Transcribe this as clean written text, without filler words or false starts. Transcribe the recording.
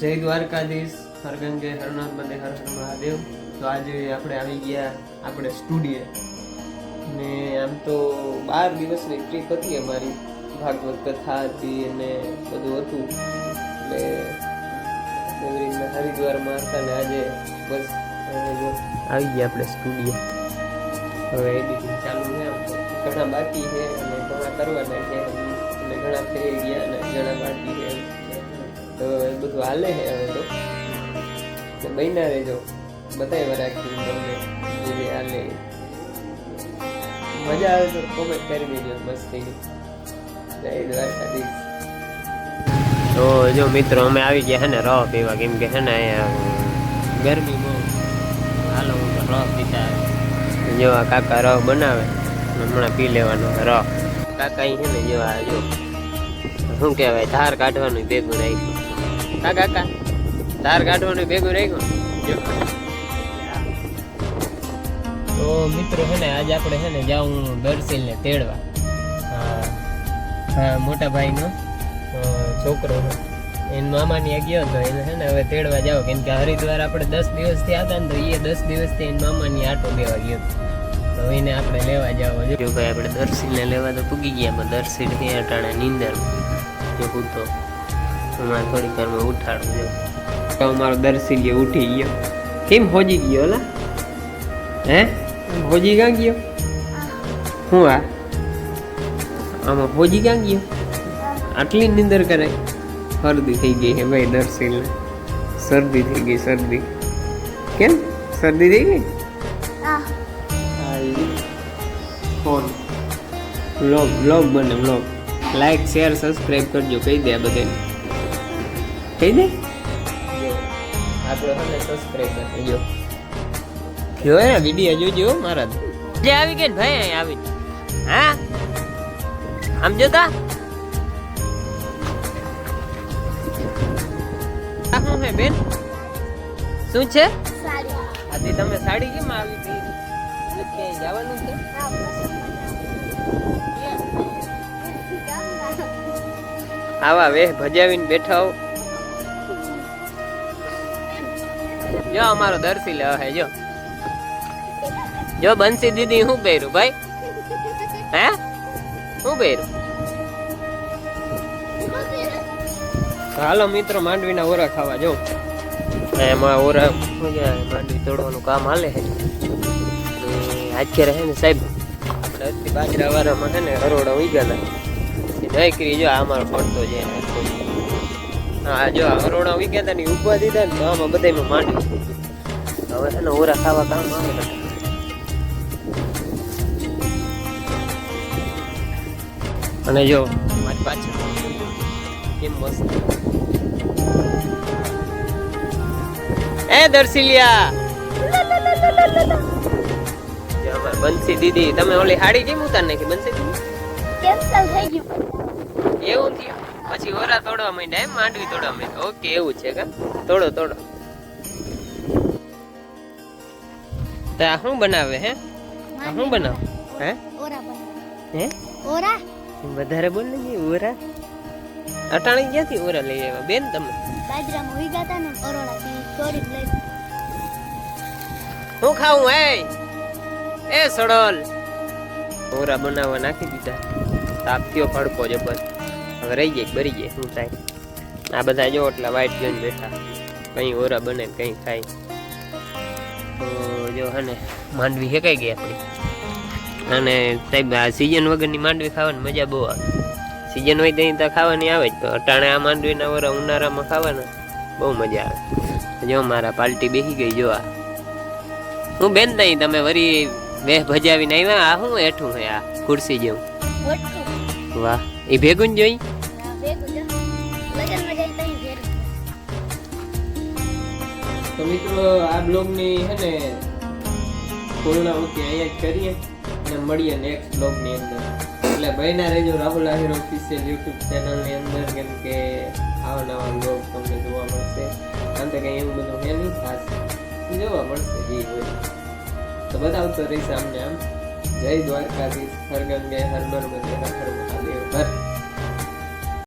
જય દ્વારકાધીશ, હર ગંગે હર નર્મદે હર હર મહાદેવ. તો આજે આપણે આવી ગયા આપણે સ્ટુડિયો ને આમ તો 12 દિવસની ટ્રીપ હતી અમારી. ભાગવત કથા હતી અને બધું હતું એટલે એવી રીતના હરિદ્વારમાં હતા ને આજે બસ આવી ગયા આપણે સ્ટુડિયો. હવે એડિટિંગ ચાલુ છે. આમ તો ઘણા બાકી છે અને ઘણા કરવાના છે અને ઘણા થઈ ગયા અને ઘણા બાકી છે. તો એ બધું હાલે છે હવે તો બન્યા રહેજો, બતાવ્યા રાખી તમને જે હાલે. મજા આવે તો કોમેન્ટ કરી દેજો મસ્તી. જય દ્વારકાધીશ. તો જો મિત્રો અમે આવી ગયા છે ને રહ પીવા, કેમ કે છે ને અહીંયા ગરમી બહુ. હાલો હું તો રહ પીતા જો આ કાકા રહ બનાવે, હમણાં પી લેવાનો રહ. કાકા અહીં છે ને જો આ જો શું કહેવાય, ધાર કાઢવાનું ભેગું રાખ્યું. કાકા ધાર કાઢવાનું ભેગું રાખ્યું. તો મિત્રો છે ને આજે આપણે છે ને જાઉં દર્શીલ ને તેડવા. હા મોટા ભાઈનો છોકરો એના મામાની આ ગયો હતો એને છે ને હવે તેડવા જાવ, કેમ કે હરિદ્વાર આપણે 10 દિવસથી હતા ને તો એ 10 દિવસથી એના મામાની આટો દેવા ગયો તો એને આપણે લેવા જાવ. જો ભાઈ આપણે દર્શીલને લેવા તો પૂગી ગયા, પણ દર્શીલ છે અટાણે નીંદર જો હું તો હમણાં થોડીક વારમાં ઉઠાડું. જો અમારો દર્શીલ ઉઠી ગયો. કેમ હોજી ગયો? ઓલા હે હોજી ક્યાં ગયો? હું આમાં હોજી ક્યાં ગયો? આટલી નીંદર કરાય? શરદી થઈ ગઈ છે ભાઈ દર્શીલને. શરદી થઈ ગઈ, શરદી. કેમ શરદી થઈ ગઈ? ફોન વ્લોગ બને વ્લોગ. લાઈક શેર સબસ્ક્રાઈબ કરજો. કહી દે આ બધાને, કહી દે. આપણે સબસ્ક્રાઈબ કરી દેજો. જો ને વિડીયો જોજો મારા. જે આવી ગઈ ને ભાઈ અહીં આવી. હા આમ જોતા શું છે બેન? શું છે? આથી તમે સાડી કેમ આવી ગઈ? ક્યાંય જવાનું છે? આવા વેહ ભજાવીને બેઠા હો. જો અમારો દર્શી હે જો જો બંસી દીદી શું પહેર્યું ભાઈ? હે શું પહેર્યું? હાલો મિત્રો માંડવીના ઓરા ખાવા જો. એમાં ઓરા માંડવી તોડવાનું કામ હાલે છે. અત્યારે છે ને સાહેબ આપણે બાજરા વાળામાં છે ને હરોડા ઉગ્યા હતા નહીં કરી. જો આ અમારો પડતો છે. હા જો હરોડા ઉગ્યા હતા ને ઉભા દીધા ને તો આમાં બધામાં માંડવી. હવે છે ને ઓરા ખાવા કામ આવે. અને જો મારી પાછળ કેમ મસ્ત એ દર્શિલિયા. જો અમાર બંસી દીદી. તમે ઓલી હાડી કેમ ઉતાર નાખી બંસી દીદી? કેન્સલ થઈ ગયું. એવું થયું? પછી ઓરા તોડવા માંડ્યા એમ? માંડવી તોડવા માંડ્યા. ઓકે એવું છે કે તોડો તોડો. તો આ શું બનાવે હે? આ શું બનાવે હે? ઓરા બનાવે. હે ઓરા? વધારે બોલ ને ઓરા. અટાણી ક્યાંથી ઓરા લઈ આવ્યા બેન તમે? બાજરામાં હોઈ ગયા હતા ને ઓરોડા ચોરી લઈ. હું ખાવું એ સડોલ? ઓરા બનાવવા નાખી દીધા. તાપ થયો ભડકો જબર. હવે રહી જાય બરી જાય શું થાય. આ બધા જો એટલા વાઈટ જોઈને બેઠા. કઈ ઓરા બને કઈ ખાય. તો જો હે ને માંડવી હેકાઈ ગઈ આપણી. અને સાહેબ આ સિઝન વગરની માંડવી ખાવાની મજા બહુ આવે. સિઝન હોય ત્યાં ખાવાની આવે જ, તો અટાણે આ માંડવીના ઓરા ઉનાળામાં ખાવાના બહુ મજા આવે. જો મારા પાલટી બેસી ગઈ. જો આ હું બેન તઈ તમે વરી વેહ ભજાવીને આવ્યા. આ શું હેઠું હે આ ખુરશી જેવું? વાહ એ ભેગું જ જોઈ. તો મિત્રો આ બ્લોગની હે ને પૂર્ણાહુતિ અહીંયા જ કરીએ અને મળીએ નેક્સ્ટ બ્લોગની અંદર. એટલે ભાઈના રહેજો રાહુલ આહિર ઓફિશિયલ યુટ્યુબ ચેનલની અંદર, કેમ કે આવા નવા બ્લોગ તમને જોવા મળશે. આમ તો કંઈ એવું બધું હે નહીં ખાસ, જોવા મળશે જે હોય તો બતાવતો રહીશ આમને આમ. જય દ્વારકાધીશ, હર ગંગે હર નર્મદે હર હર મહાદેવ હર.